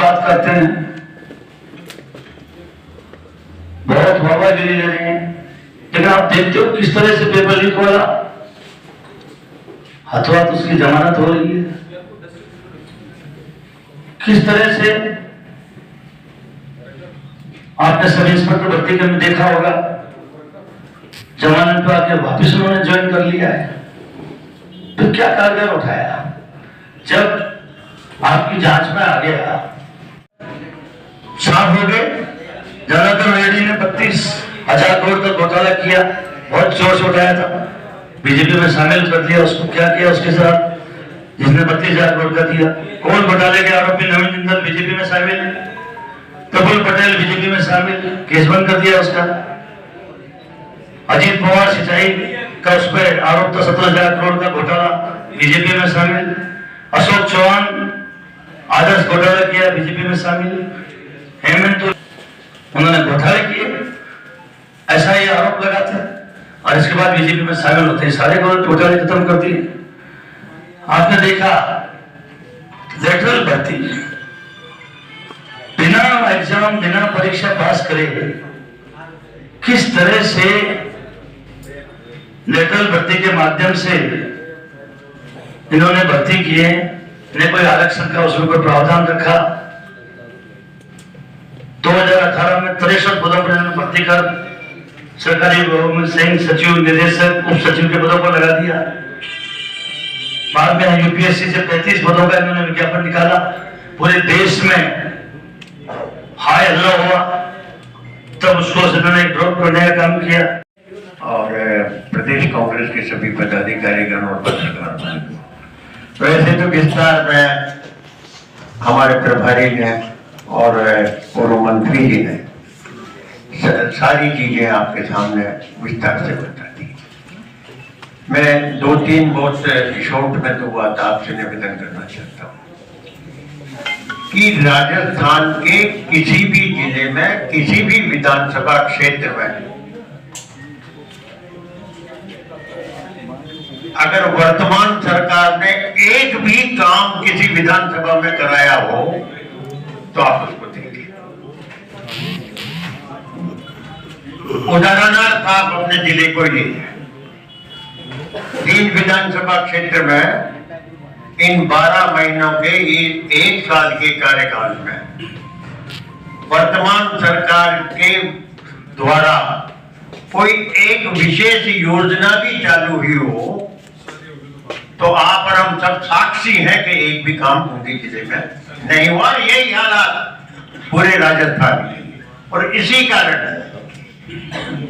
बात करते हैं, बहुत वाहवाही ले रहे हैं, लेकिन आप देखते हो किस तरह से पेपर लीक हो रहा, अथवा तो उसकी जमानत हो रही है, किस तरह से आपने सब इंस्पेक्टर भर्ती में देखा होगा, जमानत पे आके वापिस उन्होंने ज्वाइन कर लिया है। तो क्या कारगर उठाया जब आपकी जांच में आ गया, साफ हो गए। जनार्दन रेड्डी ने 32,000 करोड़ का घोटाला किया, बहुत जोर से उठाया था, बीजेपी में शामिल कर दिया उसको। क्या किया उसके साथ जिसने 32,000 करोड़ का दिया? कौन घोटाले के आरोपी? नवीन जिंदल बीजेपी में शामिल, प्रफुल्ल पटेल बीजेपी में शामिल, केस बंद कर दिया उसका। अजीत पवार सिंचाई का उस पर आरोप था, 17,000 करोड़ का घोटाला, बीजेपी में शामिल। अशोक चौहान आदर्श घोटाला किया, बीजेपी में शामिल। हेमंत उन्होंने घोटाले किए, ऐसा ही आरोप लगाते और इसके बाद बीजेपी में शामिल होते हैं, सारे घोटाले खत्म कर दिए। आपने देखा लेटरल भर्ती, बिना एग्जाम बिना परीक्षा पास करे किस तरह से लेटरल भर्ती के माध्यम से इन्होंने भर्ती किए, इन्हें कोई आरक्षण का उसमें कोई प्रावधान रखा। 2018 में 63 पदों पर इन्होंने भर्ती कर सरकारी संयुक्त सचिव, निदेशक, उप सचिव के पदों पर लगा दिया। बाद में यूपीएससी से 35 पदों का इन्होंने विज्ञापन निकाला, पूरे देश में हाय हल्ला हुआ, तब उसको इन्होंने ड्रॉप करने का काम किया। और प्रदेश कांग्रेस के सभी पदाधिकारीगण और पत्रकार, वैसे तो विस्तार में हमारे प्रभारी ने और पूर्व मंत्री जी ने सारी चीजें आपके सामने विस्तार से बता दी। मैं 2-3 बहुत शॉर्ट में तो बात आपसे निवेदन करना चाहता हूँ कि राजस्थान के किसी भी जिले में, किसी भी विधानसभा क्षेत्र में अगर वर्तमान सरकार ने एक भी काम किसी विधानसभा में कराया हो तो आप उसको देखिए। उदाहरणार्थ आप अपने जिले को लीजिए, 3 विधानसभा क्षेत्र में इन 12 महीनों के 1 साल के कार्यकाल में वर्तमान सरकार के द्वारा कोई एक विशेष योजना भी चालू हुई हो तो आप और हम सब साक्षी हैं कि एक भी काम बूंदी जिले में नहीं हुआ। यही हालात पूरे राजस्थान में, और इसी कारण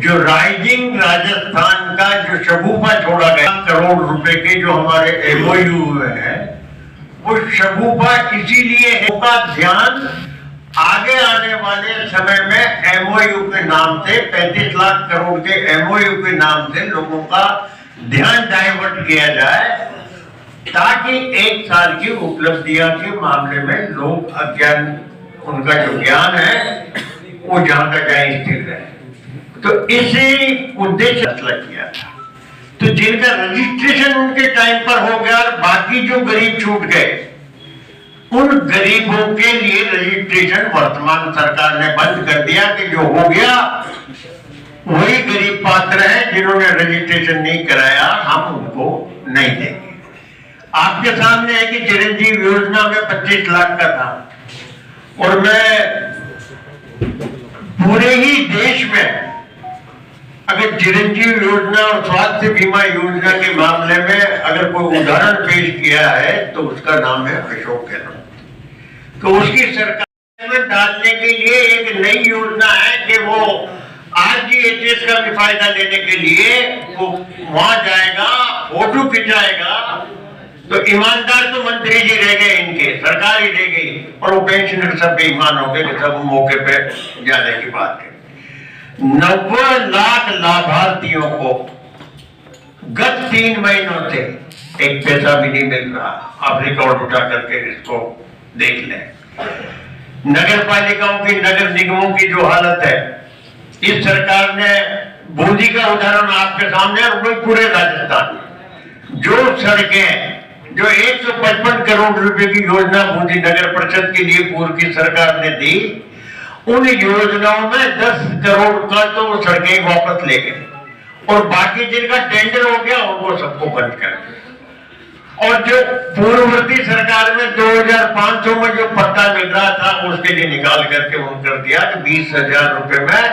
जो राइजिंग राजस्थान का जो शगुफा छोड़ा गया, करोड़ रुपए के जो हमारे एमओयू है, वो शगुफा इसीलिए है का ध्यान आगे आने वाले समय में एमओयू के नाम से 35 लाख करोड़ के एमओयू के नाम से लोगों का ध्यान डाइवर्ट किया जाए, ताकि 1 साल की उपलब्धियां के मामले में लोग अज्ञान, उनका जो ज्ञान है वो जहां का जहां स्थिर रहे। तो इसी उद्देश्य किया था। तो जिनका रजिस्ट्रेशन उनके टाइम पर हो गया और बाकी जो गरीब छूट गए, उन गरीबों के लिए रजिस्ट्रेशन वर्तमान सरकार ने बंद कर दिया कि जो हो गया वही गरीब पात्र हैं, जिन्होंने रजिस्ट्रेशन नहीं कराया हम उनको नहीं देंगे। आपके सामने है कि चिरंजीव योजना में 25 लाख का था, और मैं पूरे ही देश में अगर चिरंजीव योजना और स्वास्थ्य बीमा योजना के मामले में अगर कोई उदाहरण पेश किया है तो उसका नाम है अशोक गहलोत। तो उसकी सरकार में डालने के लिए एक नई योजना है कि वो आरजीएचएस का भी फायदा लेने के लिए वो वहां जाएगा, फोटो खिंचाएगा। तो ईमानदार तो मंत्री जी रह गए, इनके सरकार ही रह गई, और वो पेंशनर सब बेईमान हो गए कि सब मौके पे जाने की बात है। 90 लाख लाभार्थियों को गत 3 महीनों से एक पैसा भी नहीं मिल रहा। आप रिकॉर्ड उठा करके इसको देख लें। नगर पालिकाओं की, नगर निगमों की जो हालत है, इस सरकार ने बूंदी का उदाहरण आपके सामने, और पूरे राजस्थान जो सड़कें जो 155 करोड़ रुपए की योजना बूंदी नगर परिषद के लिए पूर्व की सरकार ने दी, उन योजनाओं में 10 करोड़ का तो सड़कें वापस ले गए और बाकी जिनका टेंडर हो गया उनको सबको बंद कर दिया। और जो पूर्ववर्ती सरकार में 2500 में जो पट्टा मिल रहा था उसके लिए निकाल करके उन्होंने कर दिया कि 20,000 रुपए में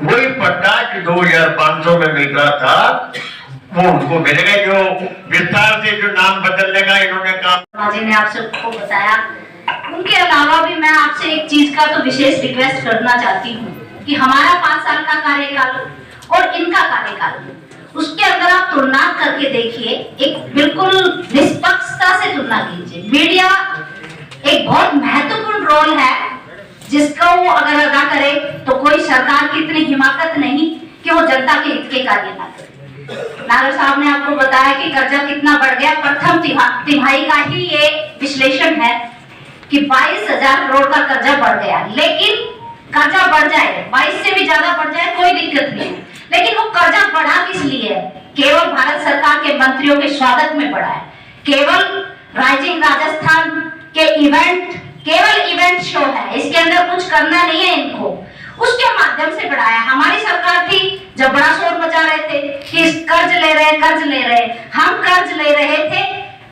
वही पट्टा कि 2500 में मिल रहा था वो उनको मिलेगा। जो विस्तार से जो नाम बदलने का इन्होंने कहा, जी ने आप सबको बताया। उनके अलावा भी मैं आपसे एक चीज का तो विशेष रिक्वेस्ट करना चाहती हूँ कि हमारा 5 साल का कार्यकाल और इनका कार्यकाल, उसके अंदर आप तुलना करके देखिए, एक बिल्कुल निष्पक्षता से तुलना कीजिए। मीडिया एक बहुत महत्वपूर्ण रोल है जिसका वो अगर अदा करे तो कोई सरकार की इतनी हिमाकत नहीं कि वो जनता के हित के कार्य ना करे। नागर साहब ने आपको बताया कि कर्जा कितना बढ़ गया। प्रथम तिमाही का ही ये विश्लेषण है कि 22,000 करोड़ का कर्जा बढ़ गया। लेकिन कर्जा बढ़ जाए, 22 से भी ज्यादा बढ़ जाए, कोई दिक्कत नहीं, लेकिन वो कर्जा बढ़ा किस लिए है? केवल भारत सरकार के मंत्रियों के स्वागत में बढ़ा है। केवल राइजिंग राजस्थान के केवल इवेंट शो है, इसके अंदर कुछ करना नहीं है इनको। उसके माध्यम से बढ़ाया। हमारी सरकार थी जब बड़ा शोर मचा रहे थे कि कर्ज ले रहे, हम कर्ज ले रहे थे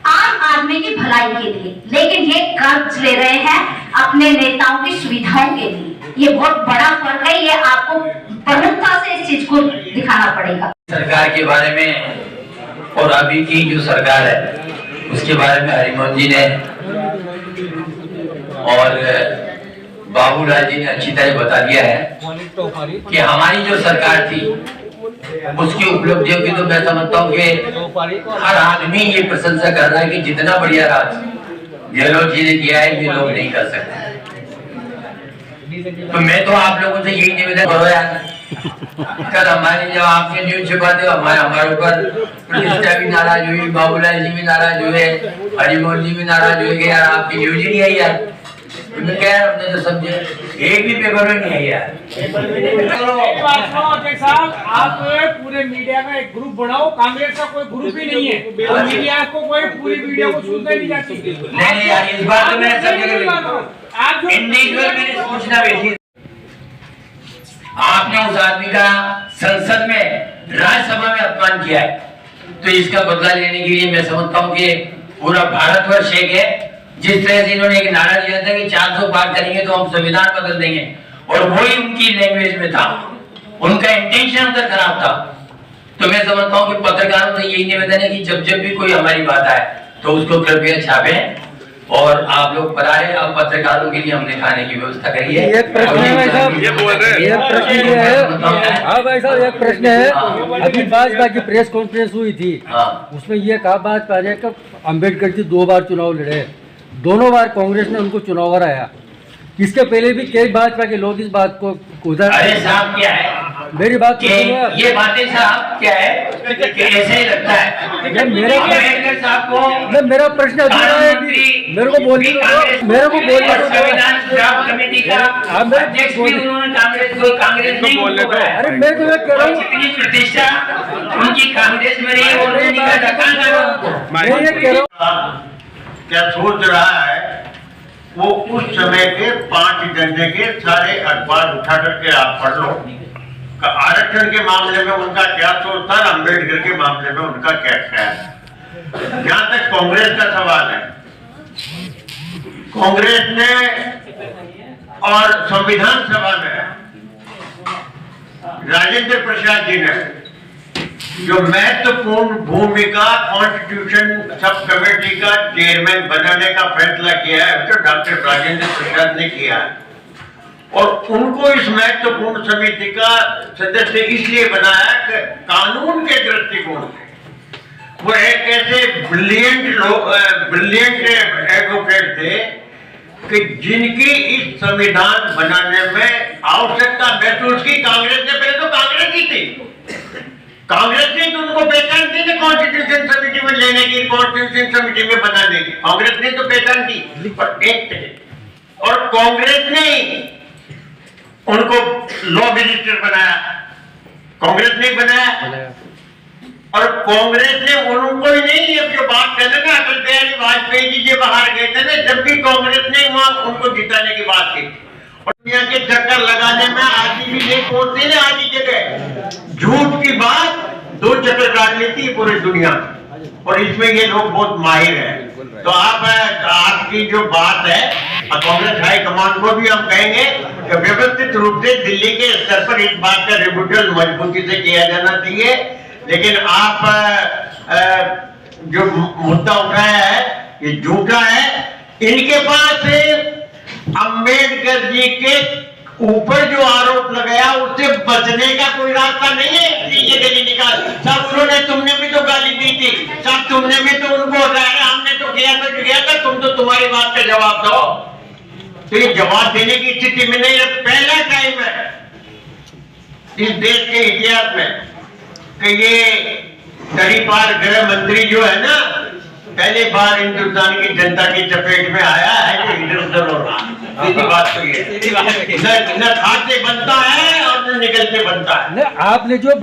आम आदमी की भलाई के लिए, लेकिन ये कर्ज ले रहे हैं अपने नेताओं की सुविधाओं के लिए। ये बहुत बड़ा फर्क है, ये आपको प्रमुखता से इस चीज को दिखाना पड़ेगा। सरकार के बारे में और अभी की जो सरकार है उसके बारे में हरिमोहन जी ने और बाबूलाल जी ने अच्छी तरह बता दिया है कि हमारी जो सरकार थी उसकी उपलब्धियों की तो मैं समझता हूँ कि हर आदमी ये प्रशंसा कर रहा है कि जितना बढ़िया राज गहलोत जी ने किया है ये लोग नहीं कर सकते। तो मैं तो आप लोगों से यही निवेदन करो यार, कल हमारे जब आपने न्यूज छुपाते हो हमारे ऊपर प्रतिष्ठा भी नाराज हुई, बाबूलाल जी भी नाराज हुए, हरिमोहन जी भी नाराज हुए कि यार आपकी न्यूज ही नहीं आई यार। क्या हमने तो समझे एक भी पेपर में नहीं आई यार। आप पूरे मीडिया का एक ग्रुप बनाओ, कांग्रेस का कोई ग्रुप ही नहीं है और मीडिया को कोई पूरी वीडियो को सुनते नहीं जाती। नहीं यार, इस बार तो मैं सब जगह इंडिविजुअल मैंने सूचना भेजी। आपने उस आदमी का संसद में राज्यसभा में अपमान किया है, तो इसका बदला लेने के लिए मैं समझता हूँ कि पूरा भारतवर्ष एक है। जिस तरह से इन्होंने एक नारा दिया था कि 400 पार करेंगे तो हम संविधान बदल देंगे, और वही उनकी लैंग्वेज में था, उनका इंटेंशन उधर खराब था। तो मैं समझता हूँ कि पत्रकारों से यही निवेदन है कि जब भी कोई हमारी बात आए तो उसको कृपया छापें और आप लोग पढ़ाए। अब पत्रकारों के लिए हमने खाने की व्यवस्था करी है। एक प्रश्न है भाई साहब, एक प्रश्न ये है। हाँ भाई साहब, एक प्रश्न है। अभी भाजपा की प्रेस कॉन्फ्रेंस हुई थी, उसमें ये कहा भाजपा ने कि अम्बेडकर जी 2 बार चुनाव लड़े, दोनों बार कांग्रेस ने उनको चुनाव हराया। इसके पहले भी कई भाजपा के लोग इस बात को उधर। अरे साहब क्या है, मेरी बात कि ये बातें साहब क्या है कि ऐसे ही लगता है। मेरा प्रश्न अधूरा है, मेरे को बोलने संविधान सुधार कमेटी का अध्यक्ष भी उन्होंने कांग्रेस नहीं बोला है। अरे मैं तो ये कह रहा हूँ, जितनी प्रतिष्ठा उनकी कांग्रेस में रही है उन्होंने मैं ये कह रहा हूँ क्या सोच रहा है वो उस समय के 5 घंटे के सारे अखबार उठा करके आप पढ़ लो। आरक्षण के मामले में उनका क्या सोच था, अम्बेडकर के मामले में उनका क्या ख्याल है। जहां तक कांग्रेस का सवाल है, कांग्रेस ने और संविधान सभा में राजेंद्र प्रसाद जी ने जो महत्वपूर्ण भूमिका कॉन्स्टिट्यूशन सब कमेटी का चेयरमैन बनाने का फैसला किया है, तो डॉक्टर राजेंद्र प्रसाद ने किया है। और उनको इस महत्वपूर्ण समिति का सदस्य इसलिए बनाया कि कानून के दृष्टिकोण से वो एक ऐसे ब्रिलियंट एडवोकेट थे कि जिनकी इस संविधान बनाने में आवश्यकता महसूस की कांग्रेस ने। पहले तो कांग्रेस ही थी, कांग्रेस ने तो उनको पहचान दी ना कॉन्स्टिट्यूशन समिति में लेने की, कॉन्स्टिट्यूशन समिति में बनाने की। कांग्रेस ने तो पहचान दी और कांग्रेस ने उनको लॉ मिनिस्टर बनाया, कांग्रेस ने बनाया। और कांग्रेस ने उनको ही नहीं, अब जो बात कर रहे ना अटल बिहारी वाजपेयी जी जो बाहर गए थे ना, जब भी कांग्रेस ने वहां उनको जिताने की बात की, और दुनिया के चक्कर लगाने में आदि भी नहीं पहुंचते ना, आदि जगह झूठ की बात 2 चक्कर काट लेती है पूरी दुनिया, और इसमें ये लोग बहुत माहिर हैं। तो आप आपकी जो बात है कांग्रेस हाईकमान को भी हम कहेंगे कि व्यवस्थित रूप से दिल्ली के स्तर पर इस बात का रिब्यूटल मजबूती से किया जाना चाहिए। लेकिन आप जो मुद्दा उठाया है ये झूठा है। इनके पास अम्बेडकर जी के ऊपर जो आरोप लगाया उससे बचने का कोई रास्ता नहीं है, ये गली निकाल सब उन्होंने, तुमने भी तो गाली दी थी सब, तुमने भी तो उनको हटाया, हमने तो किया था, तुम तो तुम्हारी बात का जवाब दो। तो ये जवाब देने की स्थिति में नहीं है। पहला टाइम है इस देश के इतिहास में कि ये तड़ीपार गृह मंत्री जो है ना, पहली बार हिंदुस्तान की जनता की चपेट में आया है जो इधर उधर हो रहा है। सीधी बात तो ये न खाते बनता है और न निकलते बनता है। आपने जो